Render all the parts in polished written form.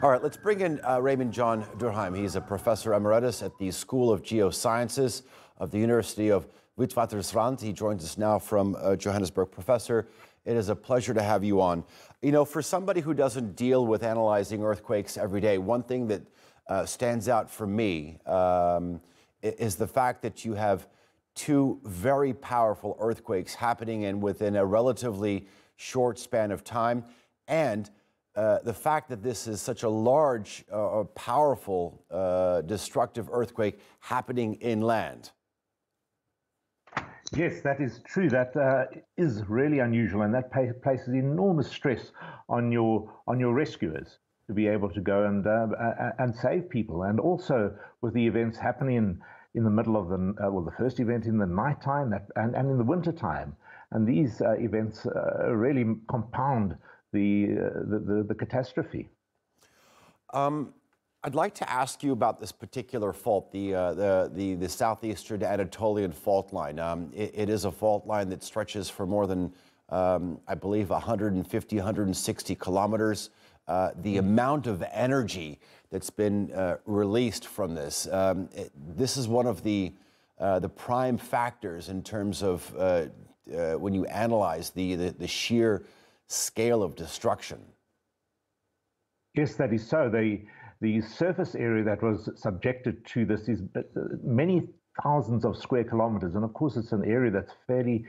All right, let's bring in Raymond John Durrheim. He's a Professor Emeritus at the School of Geosciences of the University of Witwatersrand. He joins us now from Johannesburg. Professor, it is a pleasure to have you on. You know, for somebody who doesn't deal with analyzing earthquakes every day, one thing that stands out for me is the fact that you have two very powerful earthquakes happening within a relatively short span of time, and the fact that this is such a large, powerful, destructive earthquake happening inland. Yes, that is true. That is really unusual, and that places enormous stress on your rescuers to be able to go and save people. And also with the events happening in the middle of the first event in the nighttime and in the winter time, and these events really compound the catastrophe. I'd like to ask you about this particular fault, the southeastern Anatolian fault line. It is a fault line that stretches for more than, I believe, 150, 160 kilometers. The amount of energy that's been released from this, this is one of the prime factors in terms of when you analyze the sheer scale of destruction. Yes, that is so. The surface area that was subjected to this is many thousands of square kilometers, and of course it's an area that's fairly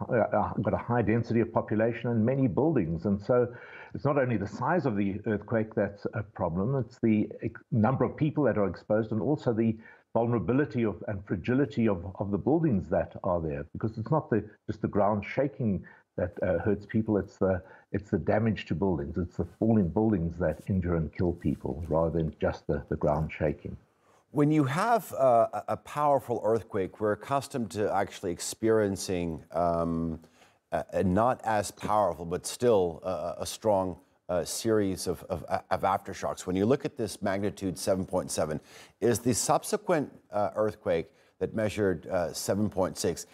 got a high density of population and many buildings, and so it's not only the size of the earthquake that's a problem, it's the number of people that are exposed, and also the vulnerability and fragility of the buildings that are there, because it's not just the ground shaking that hurts people, it's the damage to buildings, it's the falling buildings that injure and kill people rather than just the ground shaking. When you have a powerful earthquake, we're accustomed to actually experiencing a not as powerful, but still a strong series of aftershocks. When you look at this magnitude 7.7, is the subsequent earthquake that measured 7.6,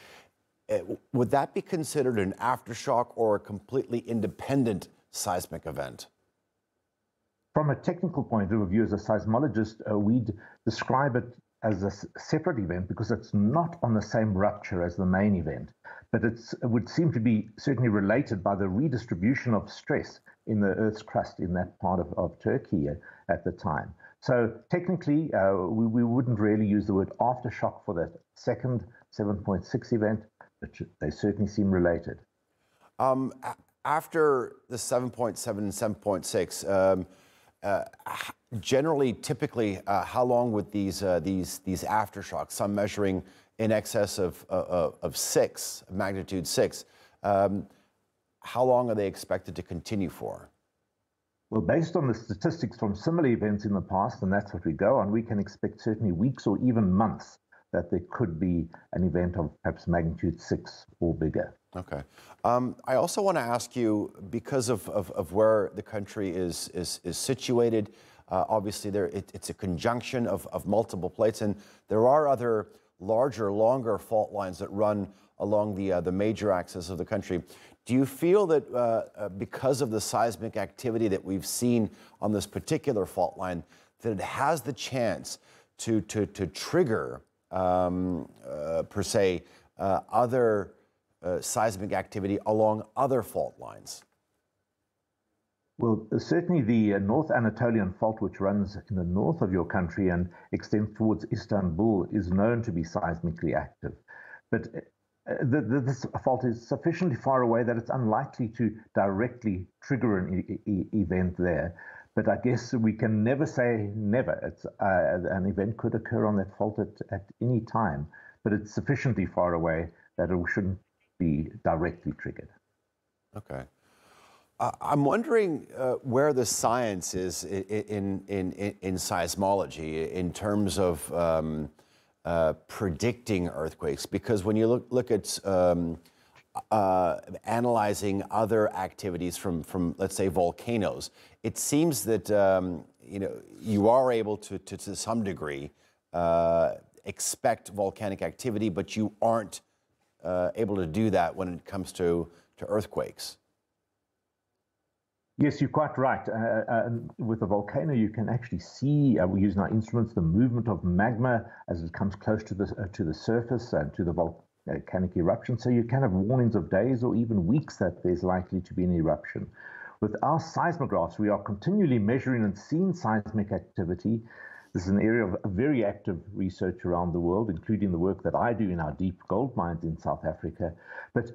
would that be considered an aftershock or a completely independent seismic event? From a technical point of view, as a seismologist, we'd describe it as a separate event because it's not on the same rupture as the main event, but it would seem to be certainly related by the redistribution of stress in the Earth's crust in that part of Turkey at the time. So technically, we wouldn't really use the word aftershock for the second 7.6 event, but they certainly seem related. After the 7.7 and 7.6, generally, typically, how long would these aftershocks, some measuring in excess of 6, magnitude 6, how long are they expected to continue for? Well, based on the statistics from similar events in the past, and that's what we go on, we can expect certainly weeks or even months that there could be an event of perhaps magnitude 6 or bigger. Okay. I also want to ask you, because of where the country is situated, obviously it's a conjunction of multiple plates, and there are other larger, longer fault lines that run along the major axis of the country. Do you feel that because of the seismic activity that we've seen on this particular fault line, that it has the chance to trigger, per se, other seismic activity along other fault lines? Well, certainly the North Anatolian fault, which runs in the north of your country and extends towards Istanbul, is known to be seismically active. But this fault is sufficiently far away that it's unlikely to directly trigger an event there. But I guess we can never say never. It's, an event could occur on that fault at any time, but it's sufficiently far away that it shouldn't be directly triggered. Okay. I'm wondering where the science is in seismology in terms of predicting earthquakes, because when you look at analyzing other activities from let's say volcanoes, it seems that you know, you are able to some degree expect volcanic activity, but you aren't able to do that when it comes to earthquakes. Yes, you're quite right. With a volcano, you can actually see, we use our instruments, the movement of magma as it comes close to the surface and to the volcanic eruption. So you can have warnings of days or even weeks that there's likely to be an eruption. With our seismographs, we are continually measuring and seeing seismic activity. This is an area of very active research around the world, including the work that I do in our deep gold mines in South Africa. But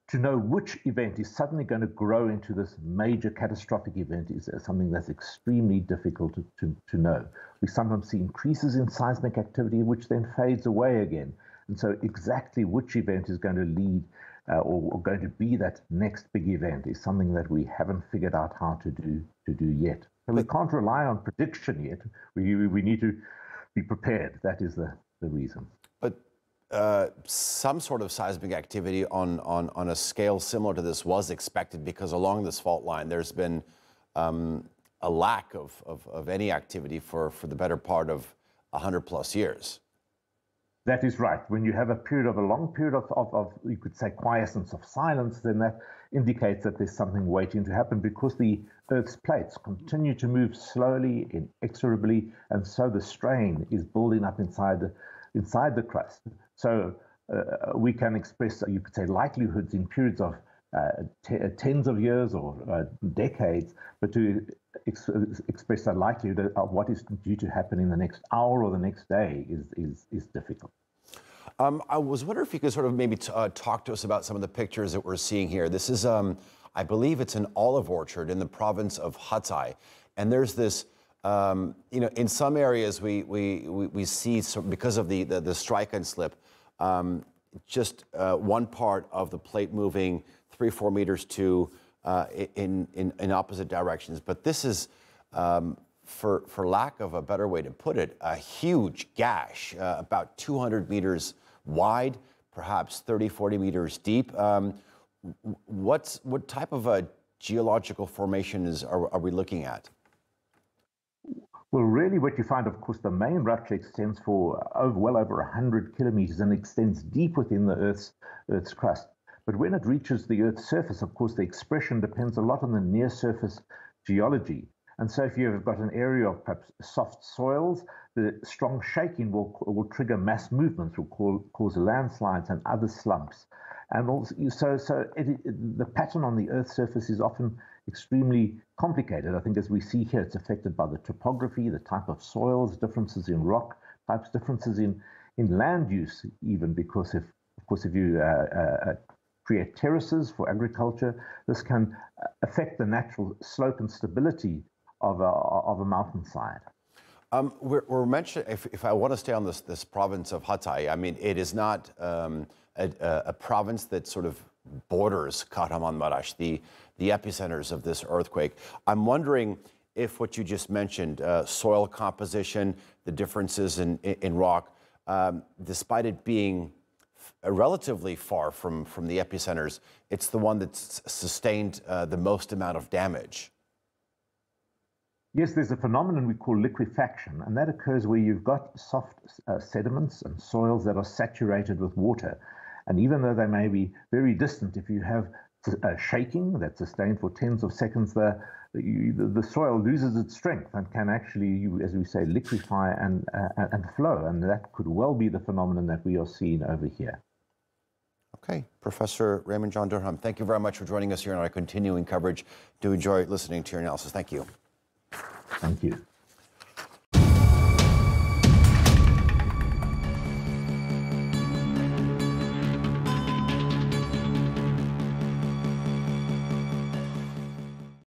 to know which event is suddenly going to grow into this major catastrophic event is something that's extremely difficult to know. We sometimes see increases in seismic activity, which then fades away again. And so exactly which event is going to lead or going to be that next big event is something that we haven't figured out how to do yet. So we can't rely on prediction yet. We need to be prepared. That is the reason. But some sort of seismic activity on a scale similar to this was expected, because along this fault line there's been a lack of any activity for the better part of 100+ years. That is right. When you have a long period of you could say, quiescence, of silence, then that indicates that there's something waiting to happen, because the Earth's plates continue to move slowly, inexorably, and so the strain is building up inside the crust. So we can express, you could say, likelihoods in periods of tens of years or decades, but to express a likelihood of what is due to happen in the next hour or the next day is difficult. I was wondering if you could sort of maybe talk to us about some of the pictures that we're seeing here. This is, I believe it's an olive orchard in the province of Hatay, and there's this, in some areas we see, because of the strike and slip, just one part of the plate moving 3-4 meters in opposite directions. But this is, for lack of a better way to put it, a huge gash, about 200 meters wide, perhaps 30-40 meters deep. What type of a geological formation are we looking at? Well, really what you find, of course, the main rupture extends for well over 100 kilometers and extends deep within the Earth's crust. But when it reaches the Earth's surface, of course, the expression depends a lot on the near-surface geology. And so if you've got an area of perhaps soft soils, the strong shaking will trigger mass movements, will cause landslides and other slumps. And also, the pattern on the Earth's surface is often extremely complicated. I think, as we see here, it's affected by the topography, the type of soils, differences in rock types, differences in land use, even, because if you create terraces for agriculture, this can affect the natural slope and stability of a mountainside. We're mentioning, if I want to stay on this province of Hatay, I mean, it is not a province that sort of borders Kahramanmaraş, the epicenters of this earthquake. I'm wondering if what you just mentioned, soil composition, the differences in rock, despite it being relatively far from the epicenters, it's the one that's sustained the most amount of damage. Yes, there's a phenomenon we call liquefaction, and that occurs where you've got soft sediments and soils that are saturated with water. And even though they may be very distant, if you have shaking that's sustained for tens of seconds, the soil loses its strength and can actually, as we say, liquefy and flow. And that could well be the phenomenon that we are seeing over here. Okay, Professor Raymond John Durrheim, thank you very much for joining us here in our continuing coverage. Do enjoy listening to your analysis. Thank you. Thank you.